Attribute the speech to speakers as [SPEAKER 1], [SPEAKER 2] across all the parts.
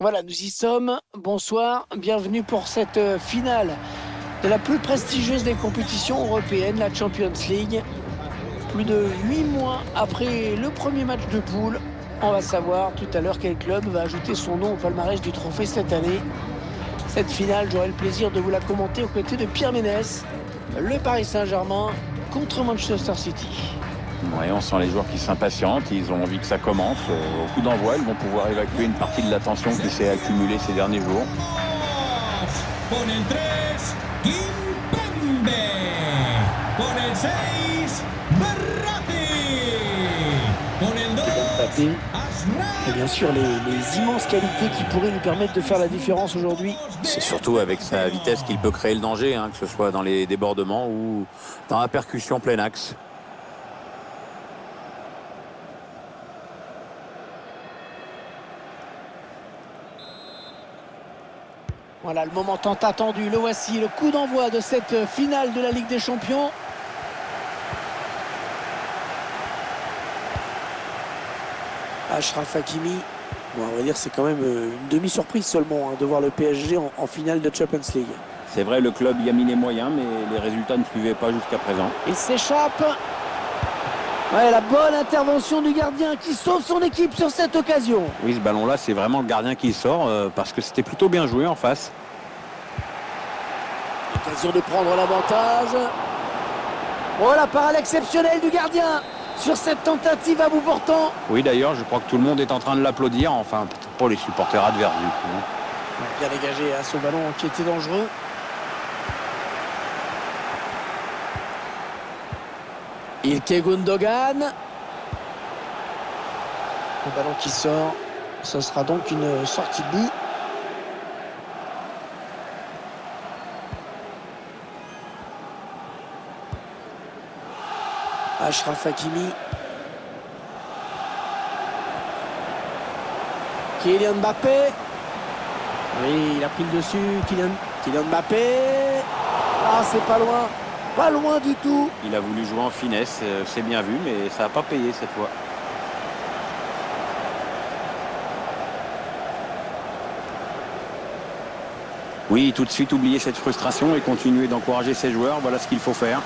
[SPEAKER 1] Voilà, nous y sommes. Bonsoir, bienvenue pour cette finale de la plus prestigieuse des compétitions européennes, la Champions League. Plus de 8 mois après le premier match de poule, on va savoir tout à l'heure quel club va ajouter son nom au palmarès du trophée cette année. Cette finale, j'aurai le plaisir de vous la commenter aux côtés de Pierre Ménès, le Paris Saint-Germain contre Manchester City.
[SPEAKER 2] Ouais, on sent les joueurs qui s'impatientent, ils ont envie que ça commence. Au coup d'envoi, ils vont pouvoir évacuer une partie de la tension qui s'est accumulée ces derniers jours.
[SPEAKER 3] Con el 3, Kimpembe. Con el 6, Berratti. Con el 2,
[SPEAKER 1] Mbappé.
[SPEAKER 3] Ashraf.
[SPEAKER 1] Et bien sûr, les immenses qualités qui pourraient lui permettre de faire la différence aujourd'hui.
[SPEAKER 2] C'est surtout avec sa vitesse qu'il peut créer le danger, que ce soit dans les débordements ou dans la percussion plein axe.
[SPEAKER 1] Voilà le moment tant attendu, le voici, le coup d'envoi de cette finale de la Ligue des Champions. Achraf Hakimi, bon, on va dire c'est quand même une demi-surprise seulement de voir le PSG en finale de Champions League.
[SPEAKER 2] C'est vrai, le club y a mis les moyens, mais les résultats ne suivaient pas jusqu'à présent.
[SPEAKER 1] Il s'échappe. Ouais, la bonne intervention du gardien qui sauve son équipe sur cette occasion.
[SPEAKER 2] Oui, ce ballon-là, c'est vraiment le gardien qui sort parce que c'était plutôt bien joué en face.
[SPEAKER 1] Occasion de prendre l'avantage. Oh, la parade exceptionnelle du gardien sur cette tentative à bout portant.
[SPEAKER 2] Oui, d'ailleurs, je crois que tout le monde est en train de l'applaudir, enfin, pour les supporters adverses du coup.
[SPEAKER 1] Bien dégagé à ce ballon qui était dangereux. Ilkay Gundogan. Le ballon qui sort. Ce sera donc une sortie de but. Achraf Hakimi. Kylian Mbappé. Oui, il a pris le dessus. Kylian Mbappé. Ah, c'est pas loin. Pas loin du tout.
[SPEAKER 2] Il a voulu jouer en finesse, c'est bien vu, mais ça n'a pas payé cette fois. Oui, tout de suite oublier cette frustration et continuer d'encourager ses joueurs, voilà ce qu'il faut faire.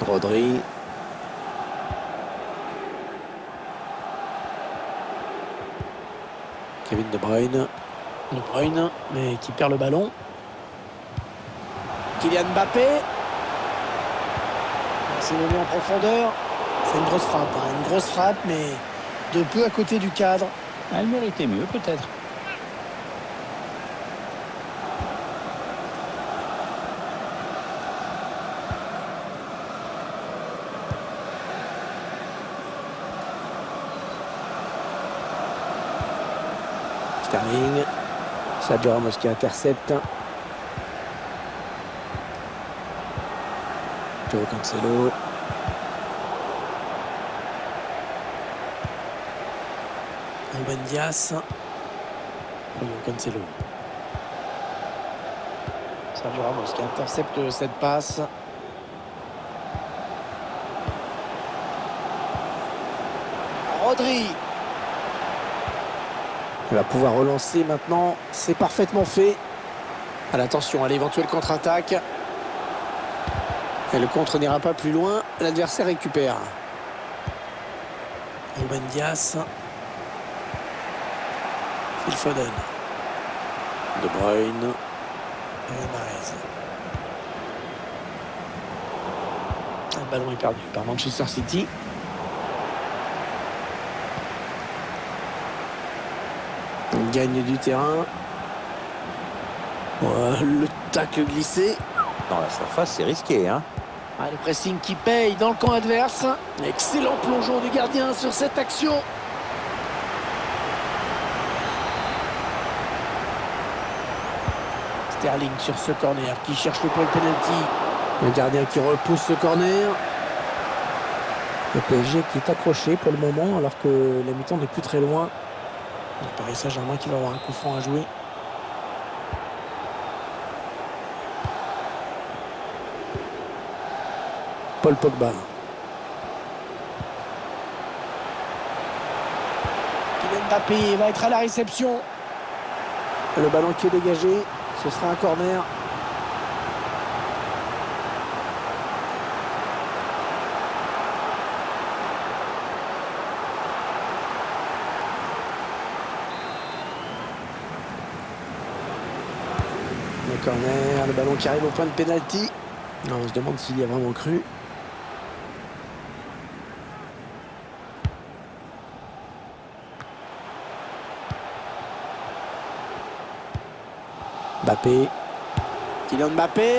[SPEAKER 1] Rodri. Kevin De Bruyne. De Bruyne, mais qui perd le ballon. Kylian Mbappé. C'est donné en profondeur. C'est une grosse frappe. Une grosse frappe, mais de peu à côté du cadre.
[SPEAKER 2] Elle méritait mieux peut-être.
[SPEAKER 1] Sterling. Sergio Ramos qui intercepte. Joao Cancelo. Ruben Dias. Joao Cancelo. Sergio Ramos qui intercepte cette passe. Rodri. Il va pouvoir relancer maintenant. C'est parfaitement fait. Attention à l'éventuelle contre-attaque. Et le contre n'ira pas plus loin. L'adversaire récupère. Ruben Dias. Phil Foden. De Bruyne. Et Mahrez. Le ballon est perdu par Manchester City. On gagne du terrain. Le tacle glissé.
[SPEAKER 2] Dans la surface, c'est risqué,
[SPEAKER 1] Le pressing qui paye dans le camp adverse. Excellent plongeon du gardien sur cette action. Sterling sur ce corner qui cherche le point de penalty. Le gardien qui repousse ce corner. Le PSG qui est accroché pour le moment alors que la mi-temps n'est plus très loin. Le Paris Saint-Germain qui va avoir un coup franc à jouer. Paul Pogba. Mbappé va être à la réception. Le ballon qui est dégagé, ce sera un corner. Le corner, le ballon qui arrive au point de pénalty. On se demande s'il y a vraiment cru. Mbappé. Kylian Mbappé.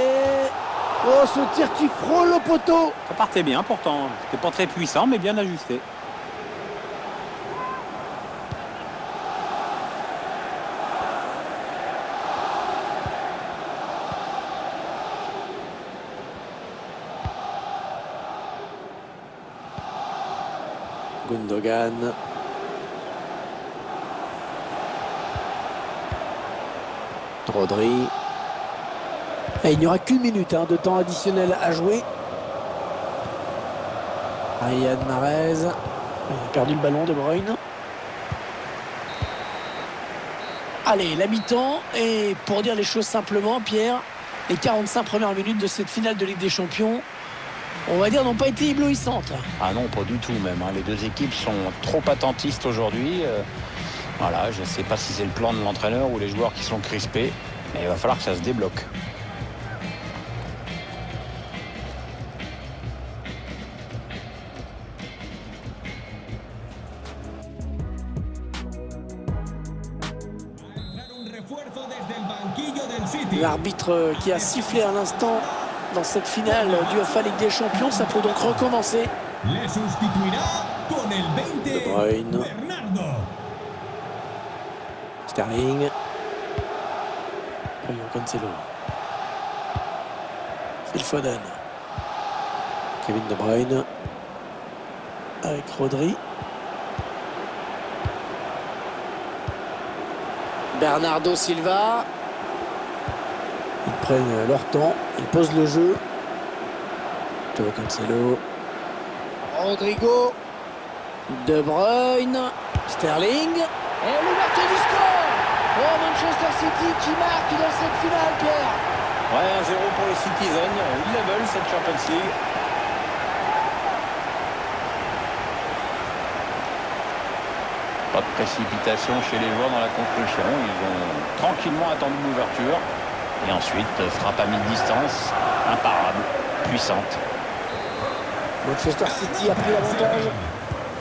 [SPEAKER 1] Oh, ce tir qui frôle le poteau.
[SPEAKER 2] Ça partait bien pourtant. C'était pas très puissant, mais bien ajusté.
[SPEAKER 1] Gundogan. Rodri. Et il n'y aura qu'une minute de temps additionnel à jouer. Riyad Mahrez. Il a perdu le ballon, De Bruyne. Allez, la mi-temps. Et pour dire les choses simplement, Pierre, les 45 premières minutes de cette finale de Ligue des Champions, on va dire, n'ont pas été éblouissantes.
[SPEAKER 2] Ah non, pas du tout même. Les deux équipes sont trop attentistes aujourd'hui. Voilà, je ne sais pas si c'est le plan de l'entraîneur ou les joueurs qui sont crispés, mais il va falloir que ça se débloque.
[SPEAKER 1] L'arbitre qui a sifflé à l'instant dans cette finale du UEFA Ligue des Champions, ça peut donc recommencer. De Bruyne. Sterling. Cancelo. Phil Foden. Kevin De Bruyne. Avec Rodri. Bernardo Silva. Ils prennent leur temps. Ils posent le jeu. Joao Cancelo. Rodrigo. De Bruyne. Sterling. Et l'ouverture du score. Oh, Manchester City qui marque dans cette finale, Pierre.
[SPEAKER 2] Ouais, 1-0 pour les Citizens. Ils la veulent, cette Champions League. Pas de précipitation chez les joueurs dans la construction. Ils ont tranquillement attendu l'ouverture. Et ensuite, frappe à mi-distance, imparable, puissante.
[SPEAKER 1] Manchester City a pris l'avantage.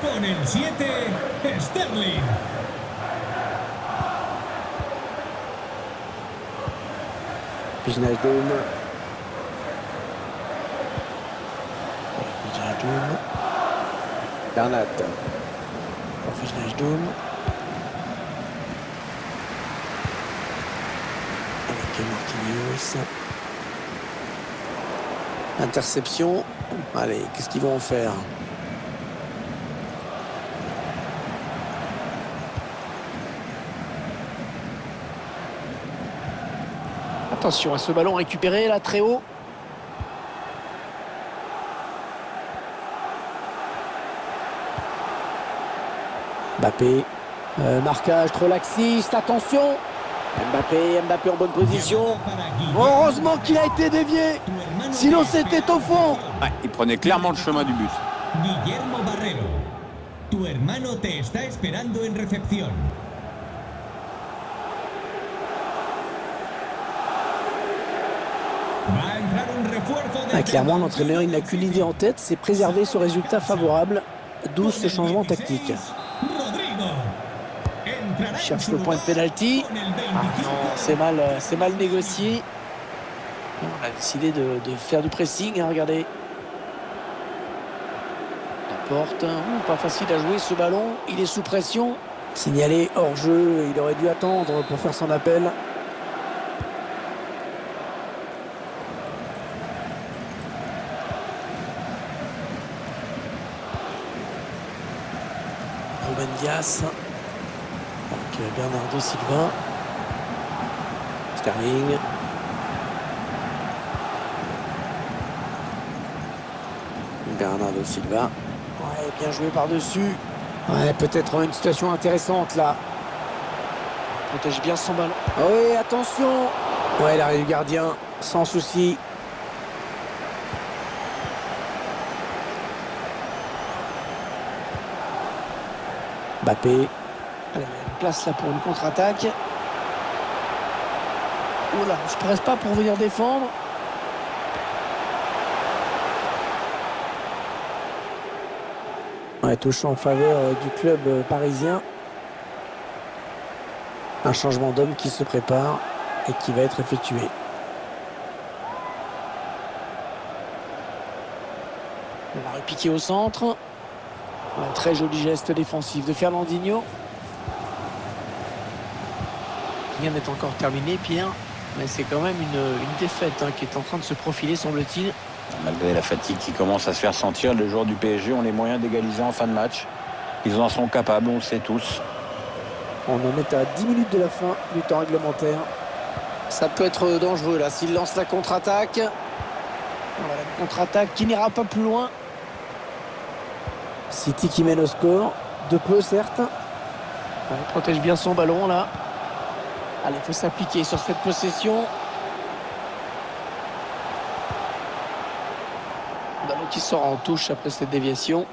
[SPEAKER 3] Con el 7, Sterling.
[SPEAKER 1] Wijnaldum. Wijnaldum. Bernat. Wijnaldum. Avec Marquinhos. Interception. Allez, qu'est-ce qu'ils vont en faire? Attention à ce ballon récupéré là très haut. Mbappé. Marquage trop laxiste. Attention. Mbappé en bonne position. Heureusement qu'il a été dévié. Sinon c'était au fond.
[SPEAKER 2] Ouais, il prenait clairement le chemin du but.
[SPEAKER 3] Guillermo Barrero. Tu hermano te está esperando en recepción.
[SPEAKER 1] Clairement, l'entraîneur, il n'a qu'une idée en tête, c'est préserver ce résultat favorable, d'où ce changement tactique. Il cherche le point de pénalty. C'est mal négocié. On a décidé de faire du pressing, regardez. La porte, pas facile à jouer ce ballon, il est sous pression. Signalé hors jeu, il aurait dû attendre pour faire son appel. Ruben Dias avec Bernardo Silva. Sterling. Bernardo Silva. Ouais, bien joué par-dessus. Ouais, peut-être une situation intéressante là. Il protège bien son ballon. Ah oui, attention. Ouais, l'arrêt du gardien, sans souci. Mbappé. Allez, il y a une place là pour une contre-attaque. Oh là, on se presse pas pour venir défendre. Ouais, touche en faveur du club parisien. Un changement d'homme qui se prépare et qui va être effectué. On va repiquer au centre. Un très joli geste défensif de Fernandinho. Rien n'est encore terminé, Pierre. Mais c'est quand même une défaite qui est en train de se profiler, semble-t-il.
[SPEAKER 2] Malgré la fatigue qui commence à se faire sentir, les joueurs du PSG ont les moyens d'égaliser en fin de match. Ils en sont capables, on le sait tous.
[SPEAKER 1] On en est à 10 minutes de la fin du temps réglementaire. Ça peut être dangereux là s'il lance la contre-attaque. Voilà, la contre-attaque qui n'ira pas plus loin. City qui mène au score. De peu certes. Il protège bien son ballon là. Allez, il faut s'appliquer sur cette possession. Ballon qui sort en touche après cette déviation.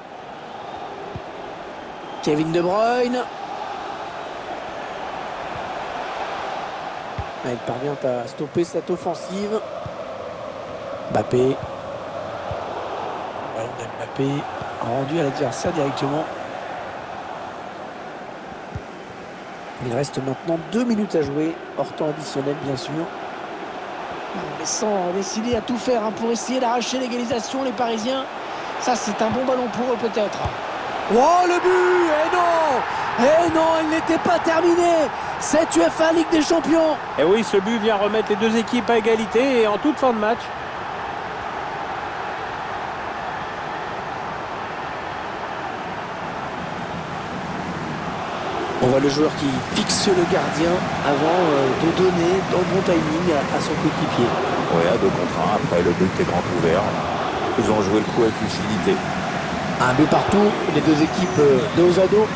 [SPEAKER 1] Kevin De Bruyne. Il parvient à stopper cette offensive. Mbappé. Ballon de Mbappé rendu à l'adversaire directement. Il reste maintenant 2 minutes à jouer, hors temps additionnel bien sûr. Mais sans décider à tout faire pour essayer d'arracher l'égalisation, les Parisiens. Ça, c'est un bon ballon pour eux peut-être. Oh, le but! Eh non, il n'était pas terminé. Cette UEFA Ligue des Champions.
[SPEAKER 2] Et oui, ce but vient remettre les deux équipes à égalité et en toute fin de match.
[SPEAKER 1] On voit le joueur qui fixe le gardien avant de donner dans le bon timing à son coéquipier.
[SPEAKER 2] Oui, à 2 contre 1, après le but est grand ouvert. Ils ont joué le coup avec lucidité.
[SPEAKER 1] Un but partout, les deux équipes dos à dos.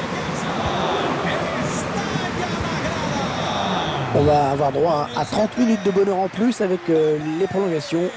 [SPEAKER 1] On va avoir droit à 30 minutes de bonheur en plus avec les prolongations.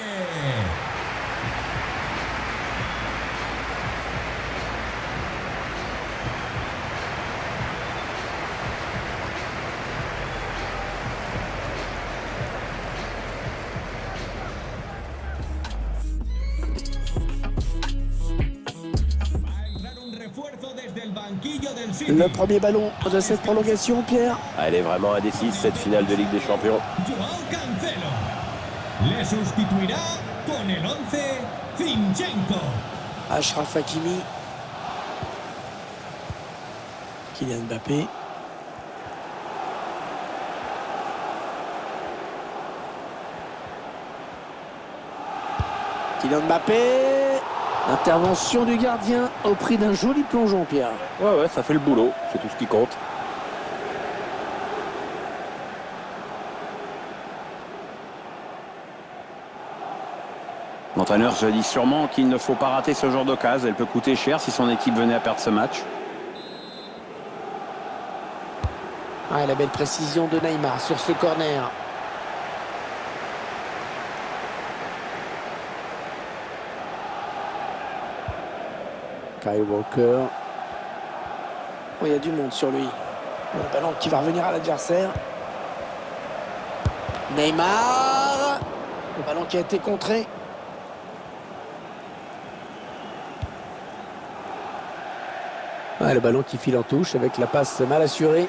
[SPEAKER 1] Le premier ballon de cette prolongation, Pierre.
[SPEAKER 2] Elle est vraiment indécise, cette finale de Ligue des Champions.
[SPEAKER 3] Joao Cancelo. Le sustituirá con el 11 Zinchenko.
[SPEAKER 1] Achraf Hakimi. Kylian Mbappé. Kylian Mbappé. Intervention du gardien au prix d'un joli plongeon, Pierre.
[SPEAKER 2] Ouais, ça fait le boulot, c'est tout ce qui compte. L'entraîneur se dit sûrement qu'il ne faut pas rater ce genre d'occasion. Elle peut coûter cher si son équipe venait à perdre ce match.
[SPEAKER 1] Ah, la belle précision de Neymar sur ce corner. Kyle Walker. Oh, il y a du monde sur lui. Le ballon qui va revenir à l'adversaire. Neymar. Le ballon qui a été contré. Ah, le ballon qui file en touche avec la passe mal assurée.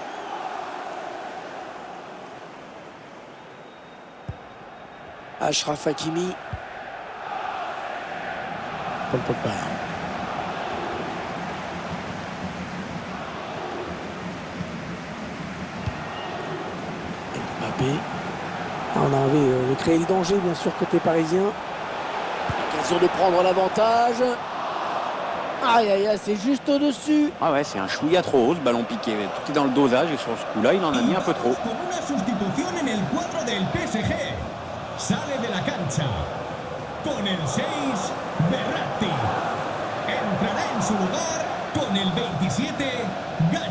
[SPEAKER 1] Achraf Hakimi. Paul Pogba. Mbappé. On a envie de créer le danger, bien sûr, côté parisien. L'occasion de prendre l'avantage. Aïe, aïe, aïe, c'est juste au-dessus.
[SPEAKER 2] Ah ouais, c'est un chouïa trop haut, ce ballon piqué. Tout est dans le dosage et sur ce coup-là, il en a mis un peu trop.
[SPEAKER 3] Con una sustitución en el cuadro del PSG. Sale de la cancha. Con el 6, Verratti. Entrará en su lugar Con el 27, gana.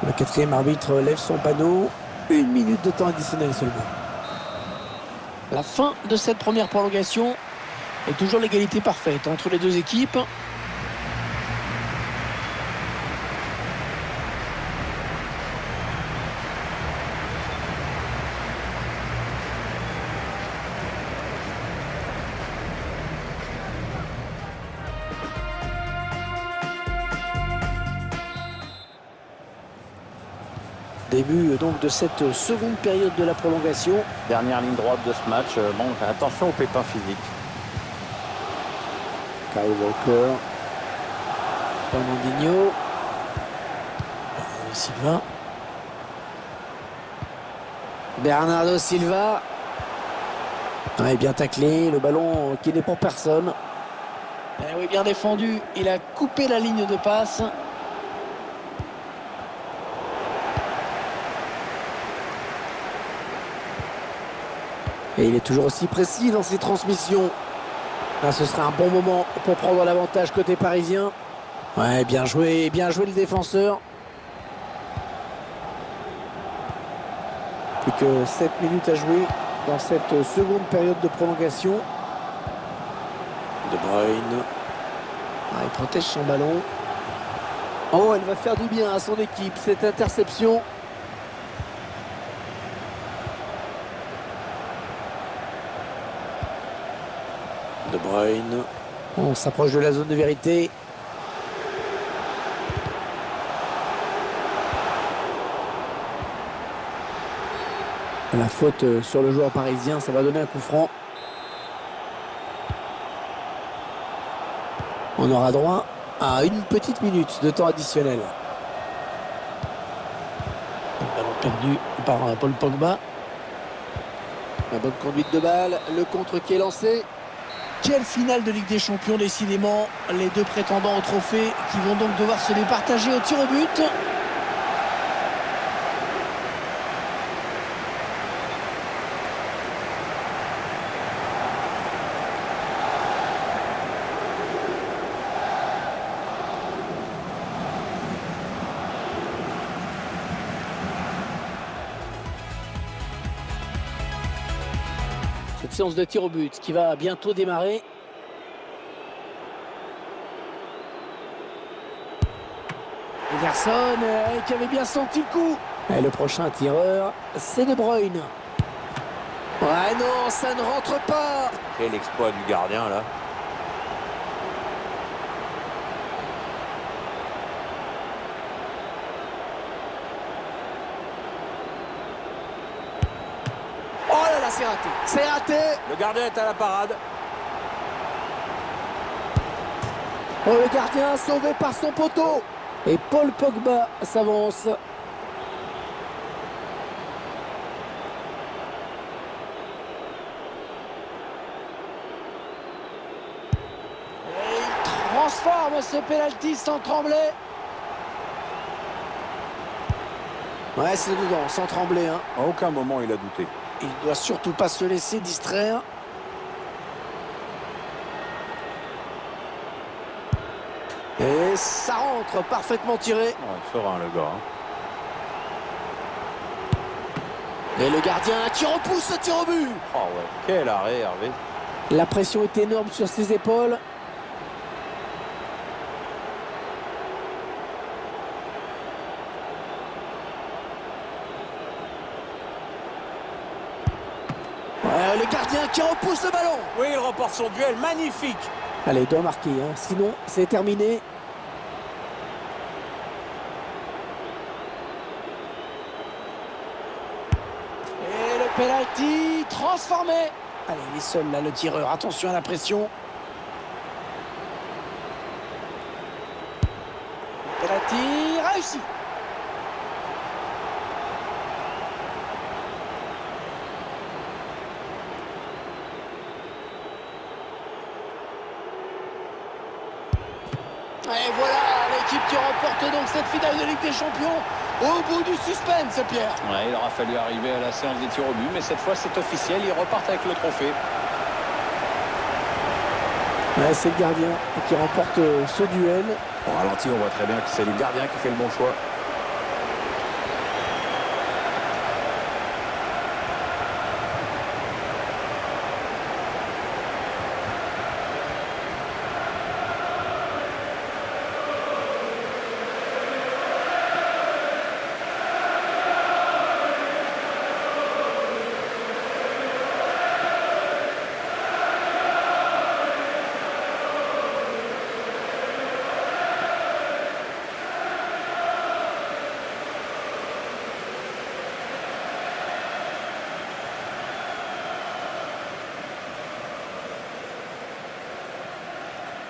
[SPEAKER 1] Le quatrième arbitre lève son panneau. 1 minute de temps additionnel seulement. La fin de cette première prolongation est toujours l'égalité parfaite entre les deux équipes. Début donc de cette seconde période de la prolongation.
[SPEAKER 2] Dernière ligne droite de ce match. Bon, attention aux pépins physiques.
[SPEAKER 1] Kyle Walker. Fernandinho. Silva. Bernardo Silva. Ouais, bien taclé. Le ballon qui n'est pour personne. Eh oui, bien défendu. Il a coupé la ligne de passe. Et il est toujours aussi précis dans ses transmissions. Là, ce serait un bon moment pour prendre l'avantage côté parisien. Ouais, bien joué le défenseur. Plus que 7 minutes à jouer dans cette seconde période de prolongation. De Bruyne. Ah, il protège son ballon. Oh, elle va faire du bien à son équipe, cette interception. De Bruyne. On s'approche de la zone de vérité. La faute sur le joueur parisien, ça va donner un coup franc. On aura droit à une petite minute de temps additionnel. Ballon perdu par Paul Pogba. La bonne conduite de balle, le contre qui est lancé. Quelle finale de Ligue des Champions, décidément. Les deux prétendants au trophée qui vont donc devoir se les partager au tir au but. Cette séance de tir au but qui va bientôt démarrer. Ederson qui avait bien senti le coup. Et le prochain tireur, c'est De Bruyne. Ouais, non, ça ne rentre pas.
[SPEAKER 2] Quel exploit du gardien là.
[SPEAKER 1] Oh là là, c'est raté. C'est raté.
[SPEAKER 2] Le gardien est à la parade.
[SPEAKER 1] Oh, le gardien sauvé par son poteau. Et Paul Pogba s'avance. Et il transforme ce pénalty sans trembler. Ouais, c'est dedans, sans trembler. Hein.
[SPEAKER 2] À aucun moment il a douté.
[SPEAKER 1] Il ne doit surtout pas se laisser distraire. Et ça rentre, parfaitement tiré.
[SPEAKER 2] Ouais, serein le gars.
[SPEAKER 1] Et le gardien qui repousse ce tir au but.
[SPEAKER 2] Oh ouais, quel arrêt Hervé.
[SPEAKER 1] La pression est énorme sur ses épaules. Ouais, le gardien qui repousse le ballon.
[SPEAKER 2] Oui, il remporte son duel, magnifique.
[SPEAKER 1] Allez, il doit marquer, hein. Sinon c'est terminé. Et le penalty transformé. Allez, il est seul là, le tireur. Attention à la pression. Penalty réussi. Et voilà l'équipe qui remporte donc cette finale de Ligue des Champions au bout du suspense, Pierre.
[SPEAKER 2] Ouais, il aura fallu arriver à la séance des tirs au but, mais cette fois c'est officiel, ils repartent avec le trophée.
[SPEAKER 1] Ouais, c'est le gardien qui remporte ce duel.
[SPEAKER 2] Au ralenti, on voit très bien que c'est le gardien qui fait le bon choix.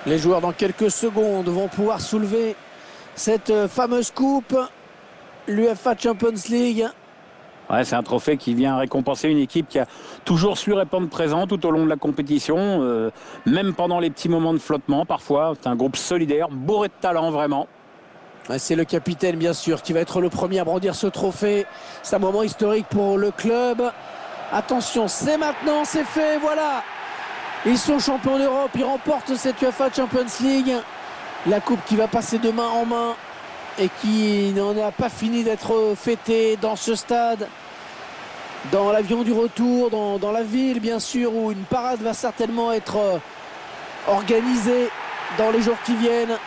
[SPEAKER 1] Les joueurs dans quelques secondes vont pouvoir soulever cette fameuse coupe, l'UEFA Champions League.
[SPEAKER 2] Ouais, c'est un trophée qui vient récompenser une équipe qui a toujours su répondre présent tout au long de la compétition, même pendant les petits moments de flottement parfois. C'est un groupe solidaire, bourré de talent vraiment.
[SPEAKER 1] C'est le capitaine bien sûr qui va être le premier à brandir ce trophée. C'est un moment historique pour le club. Attention, c'est maintenant, c'est fait, voilà. Ils sont champions d'Europe, ils remportent cette UEFA Champions League. La coupe qui va passer de main en main et qui n'en a pas fini d'être fêtée dans ce stade. Dans l'avion du retour, dans la ville bien sûr, où une parade va certainement être organisée dans les jours qui viennent.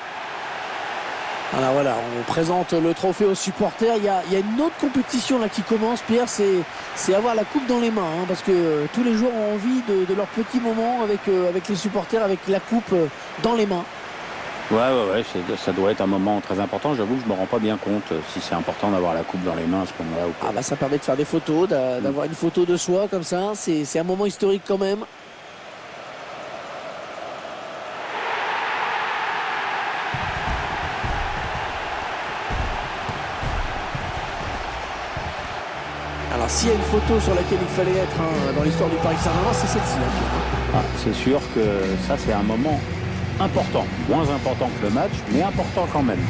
[SPEAKER 1] Alors voilà, on présente le trophée aux supporters. Il y a une autre compétition là qui commence, Pierre, c'est avoir la coupe dans les mains, hein, parce que tous les joueurs ont envie de leur petit moment avec les supporters, avec la coupe dans les mains.
[SPEAKER 2] Ouais, ça doit être un moment très important. J'avoue que je me rends pas bien compte si c'est important d'avoir la coupe dans les mains à ce moment-là ou pas.
[SPEAKER 1] Ah bah ça permet de faire des photos, d'avoir une photo de soi comme ça. C'est un moment historique quand même. Alors s'il y a une photo sur laquelle il fallait être dans l'histoire du Paris Saint-Germain, c'est celle-ci.
[SPEAKER 2] C'est sûr que ça c'est un moment important. Moins important que le match, mais important quand même.